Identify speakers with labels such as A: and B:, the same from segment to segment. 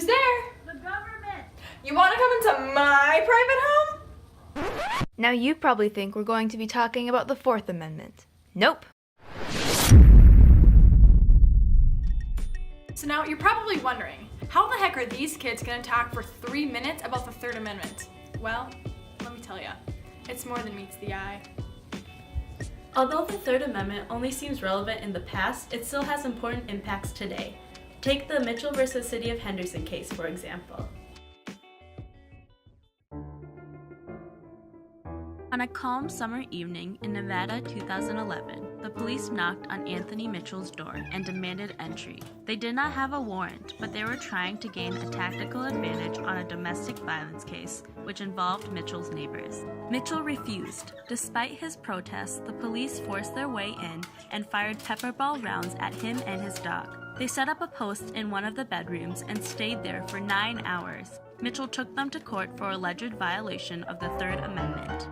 A: Who's there?
B: The government!
A: You want to come into my private home?
C: Now you probably think we're going to be talking about the Fourth Amendment. Nope.
A: So now you're probably wondering, how the heck are these kids going to talk for 3 minutes about the Third Amendment? Well, let me tell you, it's more than meets the eye.
D: Although the Third Amendment only seems relevant in the past, it still has important impacts today. Take the Mitchell versus City of Henderson case, for example. On a calm summer evening in Nevada 2011, the police knocked on Anthony Mitchell's door and demanded entry. They did not have a warrant, but they were trying to gain a tactical advantage on a domestic violence case, which involved Mitchell's neighbors. Mitchell refused. Despite his protests, the police forced their way in and fired pepper ball rounds at him and his dog. They set up a post in one of the bedrooms and stayed there for 9 hours. Mitchell took them to court for alleged violation of the Third Amendment.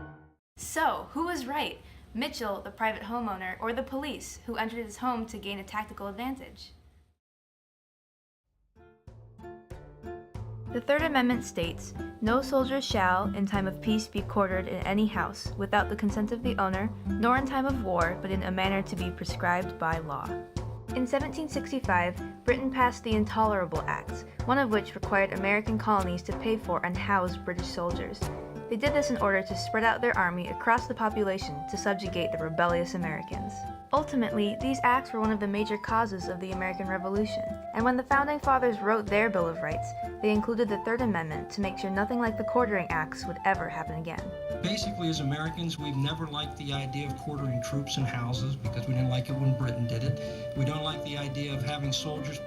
C: So, who was right? Mitchell, the private homeowner, or the police, who entered his home to gain a tactical advantage? The Third Amendment states, "No soldier shall, in time of peace, be quartered in any house, without the consent of the owner, nor in time of war, but in a manner to be prescribed by law." In 1765, Britain passed the Intolerable Acts, one of which required American colonies to pay for and house British soldiers. They did this in order to spread out their army across the population to subjugate the rebellious Americans. Ultimately, these acts were one of the major causes of the American Revolution, and when the Founding Fathers wrote their Bill of Rights, they included the Third Amendment to make sure nothing like the quartering acts would ever happen again.
E: Basically, as Americans, we've never liked the idea of quartering troops in houses because we didn't like it when Britain did it. We don't like the idea of having soldiers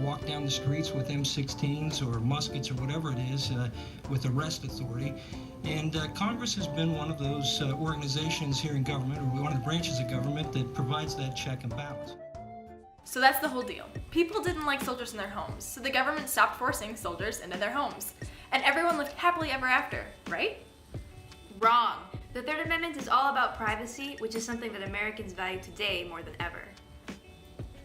E: walk down the streets with M16s or muskets or whatever it is with arrest authority. And Congress has been one of those organizations here in government, or one of the branches of government, that provides that check and balance.
A: So that's the whole deal. People didn't like soldiers in their homes, so the government stopped forcing soldiers into their homes. And everyone lived happily ever after, right?
C: Wrong. The Third Amendment is all about privacy, which is something that Americans value today more than ever.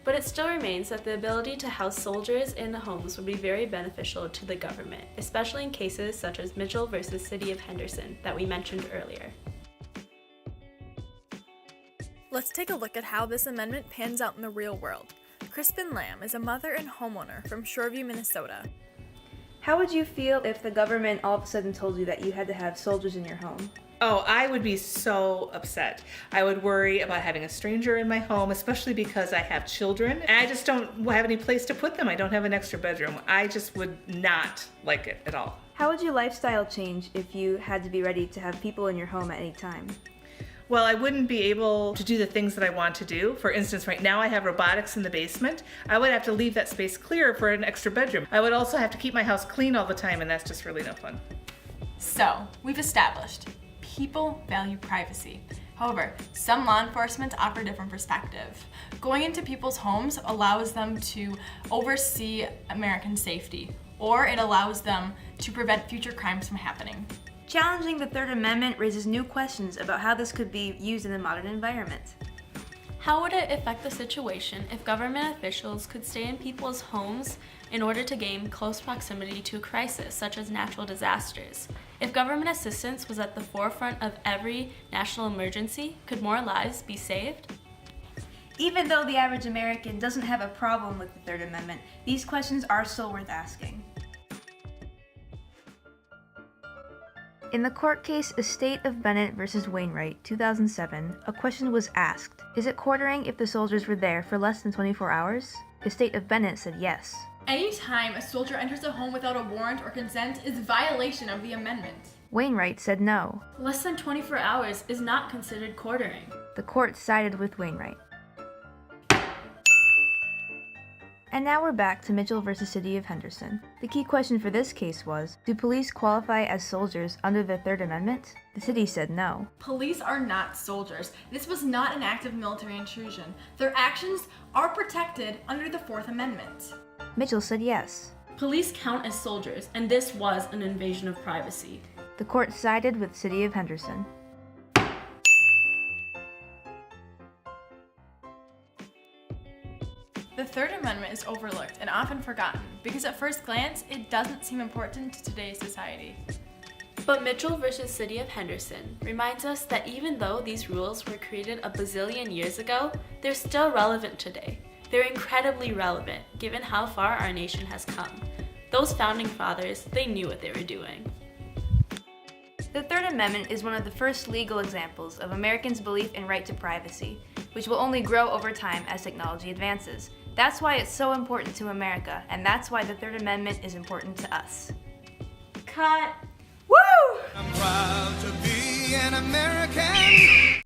D: But it still remains that the ability to house soldiers in the homes would be very beneficial to the government, especially in cases such as Mitchell versus City of Henderson that we mentioned earlier.
A: Let's take a look at how this amendment pans out in the real world. Crispin Lamb is a mother and homeowner from Shoreview, Minnesota.
C: How would you feel if the government all of a sudden told you that you had to have soldiers in your home?
F: Oh, I would be so upset. I would worry about having a stranger in my home, especially because I have children. And I just don't have any place to put them. I don't have an extra bedroom. I just would not like it at all.
C: How would your lifestyle change if you had to be ready to have people in your home at any time?
F: Well, I wouldn't be able to do the things that I want to do. For instance, right now I have robotics in the basement. I would have to leave that space clear for an extra bedroom. I would also have to keep my house clean all the time, and that's just really no fun.
A: So, we've established people value privacy. However, some law enforcement offer a different perspective. Going into people's homes allows them to oversee American safety, or it allows them to prevent future crimes from happening.
C: Challenging the Third Amendment raises new questions about how this could be used in a modern environment.
D: How would it affect the situation if government officials could stay in people's homes in order to gain close proximity to a crisis, such as natural disasters? If government assistance was at the forefront of every national emergency, could more lives be saved?
C: Even though the average American doesn't have a problem with the Third Amendment, these questions are still worth asking. In the court case Estate of Bennett v. Wainwright, 2007, a question was asked, is it quartering if the soldiers were there for less than 24 hours? Estate of Bennett said yes.
A: Anytime a soldier enters a home without a warrant or consent is violation of the amendment.
C: Wainwright said no.
D: Less than 24 hours is not considered quartering.
C: The court sided with Wainwright. And now we're back to Mitchell versus City of Henderson. The key question for this case was, do police qualify as soldiers under the Third Amendment? The city said no.
A: Police are not soldiers. This was not an act of military intrusion. Their actions are protected under the Fourth Amendment.
C: Mitchell said yes.
D: Police count as soldiers, and this was an invasion of privacy.
C: The court sided with City of Henderson.
A: The Third Amendment is overlooked and often forgotten because at first glance, it doesn't seem important to today's society.
D: But Mitchell versus City of Henderson reminds us that even though these rules were created a bazillion years ago, they're still relevant today. They're incredibly relevant given how far our nation has come. Those founding fathers, they knew what they were doing.
C: The Third Amendment is one of the first legal examples of Americans' belief in right to privacy, which will only grow over time as technology advances. That's why it's so important to America, and that's why the Third Amendment is important to us.
D: Cut!
C: Woo!
B: I'm proud to be an American.